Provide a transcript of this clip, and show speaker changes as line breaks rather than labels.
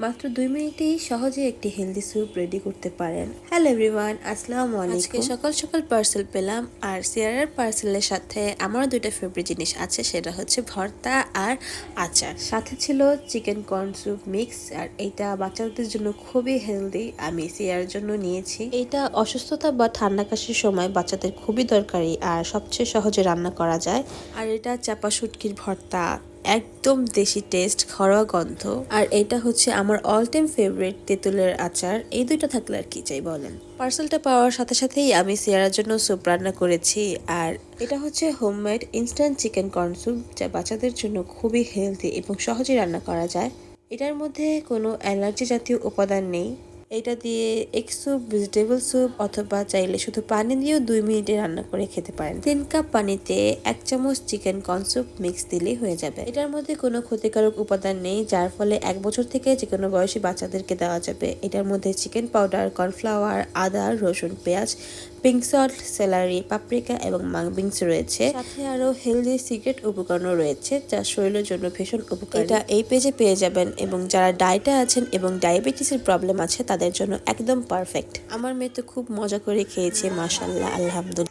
মাত্র 2 মিনিটেই সহজে একটি হেলদি স্যুপ রেডি করতে পারেন। হ্যালো এভরিওয়ান, আসসালামু আলাইকুম। আজকে সকাল সকাল পার্সেল পেলাম, আর সিয়ারের পার্সেলের সাথে আমারও দুইটা ফেভারিট জিনিস আছে, সেটা হচ্ছে ভর্তা আর আচার। সাথে ছিল চিকেন কর্ন স্যুপ মিক্স, আর এইটা বাচ্চাদের জন্য খুবই হেলদি। আমি সিয়ারের জন্য নিয়েছি। এইটা অসুস্থতা বা ঠান্ডা কাশির সময় বাচ্চাদের খুবই দরকারি আর সবচেয়ে সহজে রান্না করা যায়। আর এটা চাপা শুটকির ভর্তা, একদম দেশি টেস্ট, ঘরোয়া গন্ধ। আর এটা হচ্ছে আমার অল টাইম ফেভারিট তেঁতুলের আচার। এই দুইটা থাকলে আর কি চাই বলেন। পার্সেলটা পাওয়ার সাথে সাথেই আমি সিয়ারার জন্য স্যুপ রান্না করেছি। আর এটা হচ্ছে homemade instant chicken corn soup, যা বাচ্চাদের জন্য খুবই হেলদি এবং সহজে রান্না করা যায়। এটার মধ্যে কোনো অ্যালার্জি জাতীয় উপাদান নেই। এটা দিয়ে এগ স্যুপ, ভেজিটেবল স্যুপ অথবা চাইলে শুধু পানি দিয়েও 2 মিনিটে রান্না করে খেতে পারেন। 3 কাপ পানিতে 1 চামচ চিকেন কর্ন স্যুপ মিক্স দিলেই হয়ে যাবে। এটার মধ্যে কোনো ক্ষতিকারক উপাদান নেই, যার ফলে 1 বছর থেকে যে কোনো বয়সী বাচ্চাদেরকে দেওয়া যাবে। এটার মধ্যে চিকেন পাউডার, কর্নফ্লাওয়ার, আদা, রসুন, পেঁয়াজ, পিঙ্ক সল্ট, সেলারি, পাপরিকা এবং মাং বিনস রয়েছে। সাথে আরো হেলদি সিক্রেট উপকরণও রয়েছে, যা শরীরের জন্য ভীষণ উপকারী। এটা এই পেজে পেয়ে যাবেন, এবং যারা ডায়েটে আছেন এবং ডায়াবেটিসের প্রবলেম আছে তাদের জন্য একদম পারফেক্ট। আমার মেয়ে তো খুব মজা করে খেয়েছে, মাশাআল্লাহ, আলহামদুলিল্লাহ।